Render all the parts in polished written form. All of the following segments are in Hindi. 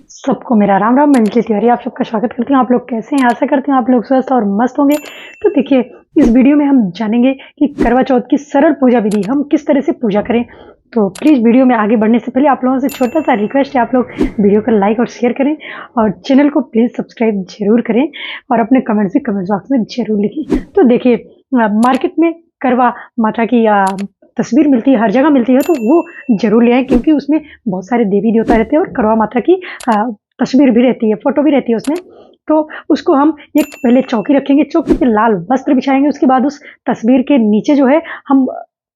सबको मेरा राम राम। मंजलि तिवारी आप सबका स्वागत करती हूँ। आप लोग कैसे हैं? आशा करती हूँ आप लोग स्वस्थ और मस्त होंगे। तो देखिए, इस वीडियो में हम जानेंगे कि करवा चौथ की सरल पूजा विधि हम किस तरह से पूजा करें। तो प्लीज़ वीडियो में आगे बढ़ने से पहले आप लोगों से छोटा सा रिक्वेस्ट है, आप लोग वीडियो को लाइक और शेयर करें और चैनल को प्लीज़ सब्सक्राइब जरूर करें और अपने कमेंट्स भी कमेंट बॉक्स में जरूर लिखिए। तो देखिए, मार्केट में करवा माता की तस्वीर मिलती है, हर जगह मिलती है, तो वो जरूर ले आएं क्योंकि उसमें बहुत सारे देवी देवता रहते हैं और करवा माता की तस्वीर भी रहती है, फोटो भी रहती है उसमें। तो उसको हम एक पहले चौकी रखेंगे, चौकी पे लाल वस्त्र बिछाएंगे। उसके बाद उस तस्वीर के नीचे जो है हम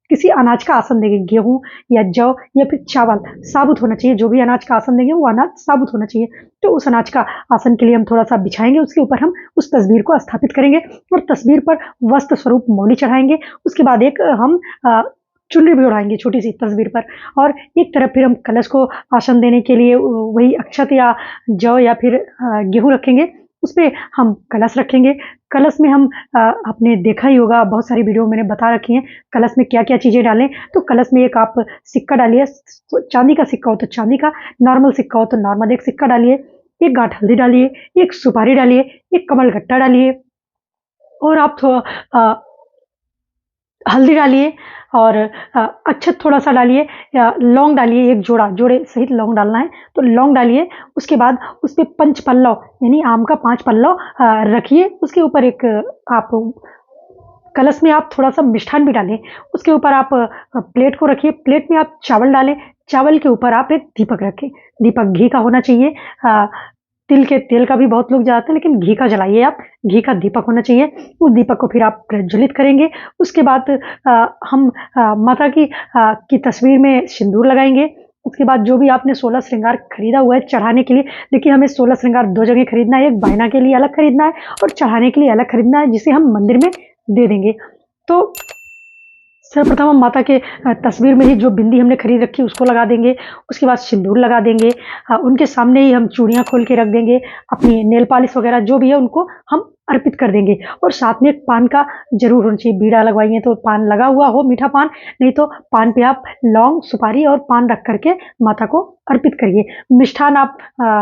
किसी अनाज का आसन देंगे, गेहूं या जौ या फिर चावल, साबुत होना चाहिए। जो भी अनाज का आसन देंगे वो अनाज साबुत होना चाहिए। तो उस अनाज का आसन के लिए हम थोड़ा सा बिछाएंगे, उसके ऊपर हम उस तस्वीर को स्थापित करेंगे और तस्वीर पर वस्त्र स्वरूप मौली चढ़ाएंगे। उसके बाद एक हम चुनरी भी उड़ाएंगे छोटी सी तस्वीर पर, और एक तरफ फिर हम कलश को आसन देने के लिए वही अक्षत या जौ या फिर गेहूं रखेंगे। उस पर हम कलश रखेंगे। कलश में हम आपने देखा ही होगा, बहुत सारी वीडियो मैंने बता रखी हैं कलश में क्या क्या चीज़ें डालें। तो कलश में एक आप सिक्का डालिए, चांदी का सिक्का हो तो चांदी का, नॉर्मल सिक्का हो तो नॉर्मल एक सिक्का डालिए, एक गांठ हल्दी डालिए, एक सुपारी डालिए, एक कमल गट्टा डालिए, और आप हल्दी डालिए और अक्षत थोड़ा सा डालिए, लौंग डालिए, एक जोड़े सहित लौंग डालना है तो लौंग डालिए। उसके बाद उस पर पंच पल्लव यानी आम का 5 पल्लव रखिए। उसके ऊपर एक आप कलश में आप थोड़ा सा मिष्ठान भी डालें। उसके ऊपर आप प्लेट को रखिए, प्लेट में आप चावल डालें, चावल के ऊपर आप एक दीपक रखें। दीपक घी का होना चाहिए, तिल के तेल का भी बहुत लोग जलाते हैं, लेकिन घी का जलाइए आप, घी का दीपक होना चाहिए। उस दीपक को फिर आप प्रज्वलित करेंगे। उसके बाद हम माता की तस्वीर में सिंदूर लगाएंगे। उसके बाद जो भी आपने 16 श्रृंगार खरीदा हुआ है चढ़ाने के लिए, देखिए हमें 16 श्रृंगार 2 जगह खरीदना है, एक बायना के लिए अलग खरीदना है और चढ़ाने के लिए अलग खरीदना है, जिसे हम मंदिर में दे देंगे। तो सर्वप्रथम हम माता के तस्वीर में ही जो बिंदी हमने खरीद रखी उसको लगा देंगे। उसके बाद सिंदूर लगा देंगे। उनके सामने ही हम चूड़ियाँ खोल के रख देंगे, अपनी नेल पॉलिश वगैरह जो भी है उनको हम अर्पित कर देंगे। और साथ में एक पान का जरूर होना चाहिए, बीड़ा लगवाएंगे तो पान लगा हुआ हो, मीठा पान, नहीं तो पान पे आप लौंग सुपारी और पान रख करके माता को अर्पित करिए। मिष्ठान आप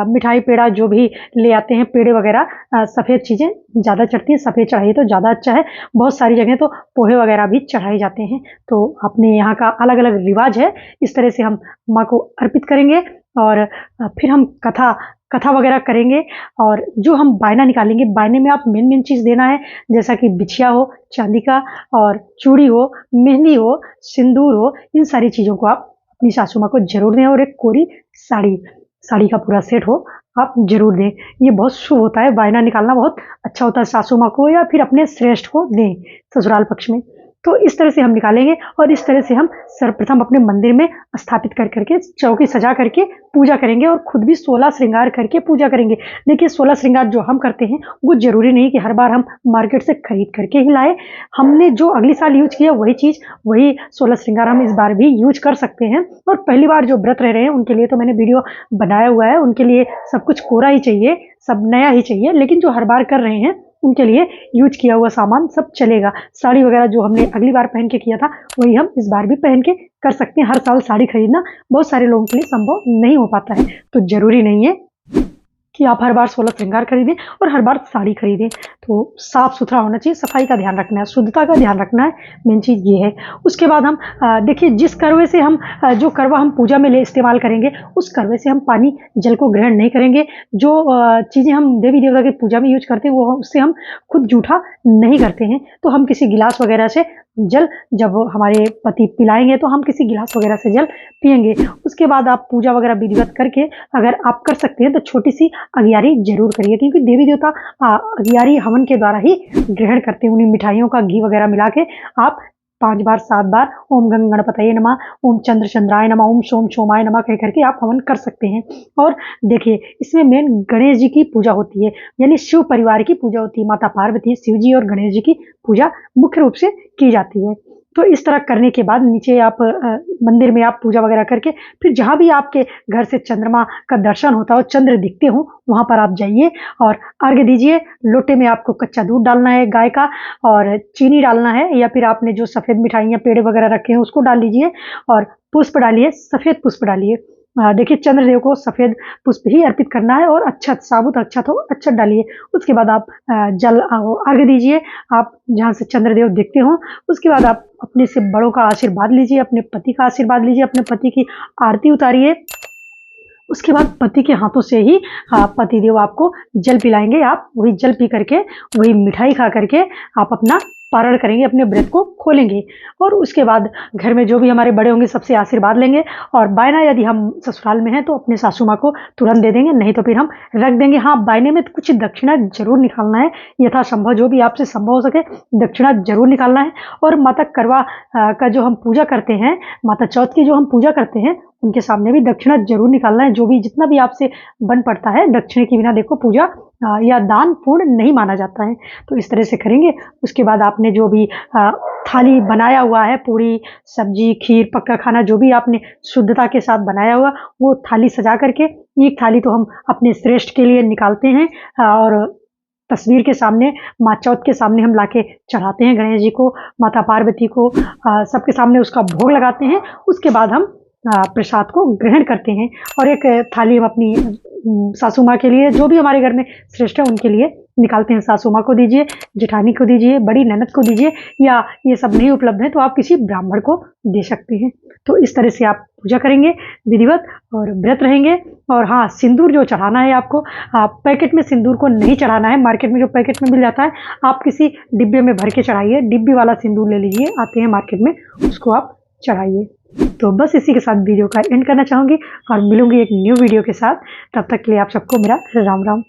मिठाई पेड़ा जो भी ले आते हैं, पेड़े वगैरह, सफ़ेद चीज़ें ज़्यादा चढ़ती हैं, सफ़ेद चढ़ाइए तो ज़्यादा अच्छा है। बहुत सारी जगह तो पोहे वगैरह भी चढ़ाए जाते हैं। तो अपने यहाँ का अलग अलग रिवाज है, इस तरह से हम माँ को अर्पित करेंगे। और फिर हम कथा वगैरह करेंगे। और जो हम बायना निकालेंगे, बायने में आप मेन चीज़ देना है, जैसा कि बिछिया हो चांदी का, और चूड़ी हो, मेहंदी हो, सिंदूर हो, इन सारी चीज़ों को आप अपनी सासू माँ को जरूर दें। और एक कोरी साड़ी का पूरा सेट हो आप जरूर दें। ये बहुत शुभ होता है, बायना निकालना बहुत अच्छा होता है। सासू माँ को या फिर अपने श्रेष्ठ को दें ससुराल पक्ष में। तो इस तरह से हम निकालेंगे और इस तरह से हम सर्वप्रथम अपने मंदिर में स्थापित कर करके चौकी सजा करके पूजा करेंगे और खुद भी 16 श्रृंगार करके पूजा करेंगे। देखिए, 16 श्रृंगार जो हम करते हैं वो जरूरी नहीं कि हर बार हम मार्केट से खरीद करके ही लाए। हमने जो अगली साल यूज किया वही चीज़, वही 16 श्रृंगार हम इस बार भी यूज कर सकते हैं। और पहली बार जो व्रत रह रहे हैं उनके लिए तो मैंने वीडियो बनाया हुआ है, उनके लिए सब कुछ कोरा ही चाहिए, सब नया ही चाहिए। लेकिन जो हर बार कर रहे हैं उनके लिए यूज किया हुआ सामान सब चलेगा। साड़ी वगैरह जो हमने अगली बार पहन के किया था वही हम इस बार भी पहन के कर सकते हैं। हर साल साड़ी खरीदना बहुत सारे लोगों के लिए संभव नहीं हो पाता है, तो जरूरी नहीं है कि आप हर बार 16 श्रृंगार खरीदें और हर बार साड़ी खरीदें। तो साफ सुथरा होना चाहिए, सफाई का ध्यान रखना है, शुद्धता का ध्यान रखना है, मेन चीज़ ये है। उसके बाद हम देखिए, जिस करवे से हम जो करवा हम पूजा में इस्तेमाल करेंगे उस करवे से हम पानी जल को ग्रहण नहीं करेंगे। जो चीज़ें हम देवी देवता की पूजा में यूज करते हैं वो उससे हम खुद जूठा नहीं करते हैं। तो हम किसी गिलास वगैरह से जल, जब हमारे पति पिलाएंगे तो हम किसी गिलास वगैरह से जल पियेंगे। उसके बाद आप पूजा वगैरह विधिवत करके अगर आप कर सकते हैं तो छोटी सी अगियारी जरूर करिए, क्योंकि देवी देवता अगियारी हवन के द्वारा ही ग्रहण करते हैं। उन्हीं मिठाइयों का घी वगैरह मिला के आप 5 बार 7 बार ओम गंग गणपतये नमः, ओम चंद्र चंद्राय नमः, ओम सोम सोमाय नमः कह करके आप हवन कर सकते हैं। और देखिए, इसमें मेन गणेश जी की पूजा होती है, यानी शिव परिवार की पूजा होती है। माता पार्वती, शिव जी और गणेश जी की पूजा मुख्य रूप से की जाती है। तो इस तरह करने के बाद नीचे आप मंदिर में आप पूजा वगैरह करके फिर जहाँ भी आपके घर से चंद्रमा का दर्शन होता हो, चंद्र दिखते हो, वहाँ पर आप जाइए और अर्घ्य दीजिए। लोटे में आपको कच्चा दूध डालना है गाय का, और चीनी डालना है, या फिर आपने जो सफ़ेद मिठाइयाँ पेड़े वगैरह रखे हैं उसको डाल लीजिए और पुष्प डालिए, सफ़ेद पुष्प डालिए। देखिए चंद्रदेव को सफ़ेद पुष्प ही अर्पित करना है और अक्षत, साबुत अक्षत हो, अक्षत डालिए। उसके बाद आप जल अर्घ दीजिए, आप जहाँ से चंद्रदेव दिखते हों। उसके बाद आप अपने से बड़ों का आशीर्वाद लीजिए, अपने पति का आशीर्वाद लीजिए, अपने पति की आरती उतारिए। उसके बाद पति के हाथों से ही पतिदेव आपको जल पिलाएंगे। आप वही जल पी करके, वही मिठाई खा करके आप अपना पारण करेंगे, अपने व्रत को खोलेंगे। और उसके बाद घर में जो भी हमारे बड़े होंगे सबसे आशीर्वाद लेंगे। और बायना यदि हम ससुराल में हैं तो अपने सासू माँ को तुरंत दे देंगे, नहीं तो फिर हम रख देंगे। हाँ, बायने में कुछ दक्षिणा जरूर निकालना है, यथासंभव जो भी आपसे संभव हो सके दक्षिणा जरूर निकालना है। और माता करवा का जो हम पूजा करते हैं, माता चौथ की जो हम पूजा करते हैं, उनके सामने भी दक्षिणा जरूर निकालना है। जो भी जितना भी आपसे बन पड़ता है, दक्षिणे के बिना देखो पूजा या दान पूर्ण नहीं माना जाता है। तो इस तरह से करेंगे। उसके बाद आपने जो भी थाली बनाया हुआ है, पूरी सब्जी खीर पक्का खाना जो भी आपने शुद्धता के साथ बनाया हुआ, वो थाली सजा करके, एक थाली तो हम अपने श्रेष्ठ के लिए निकालते हैं और तस्वीर के सामने, माँ चौथ के सामने हम लाके चढ़ाते हैं। गणेश जी को, माता पार्वती को, सबके सामने उसका भोग लगाते हैं। उसके बाद हम प्रसाद को ग्रहण करते हैं। और एक थाली हम अपनी सासू माँ के लिए, जो भी हमारे घर में श्रेष्ठ है उनके लिए निकालते हैं। सासू माँ को दीजिए, जेठानी को दीजिए, बड़ी ननद को दीजिए, या ये सब नहीं उपलब्ध है तो आप किसी ब्राह्मण को दे सकते हैं। तो इस तरह से आप पूजा करेंगे विधिवत और व्रत रहेंगे। और हाँ, सिंदूर जो चढ़ाना है आपको, पैकेट में सिंदूर को नहीं चढ़ाना है। मार्केट में जो पैकेट में मिल जाता है, आप किसी डिब्बे में भर के चढ़ाइए। डिब्बी वाला सिंदूर ले लीजिए, आते हैं मार्केट में, उसको आप चढ़ाइए। तो बस इसी के साथ वीडियो का एंड करना चाहूँगी और मिलूंगी एक न्यू वीडियो के साथ। तब तक के लिए आप सबको मेरा राम राम।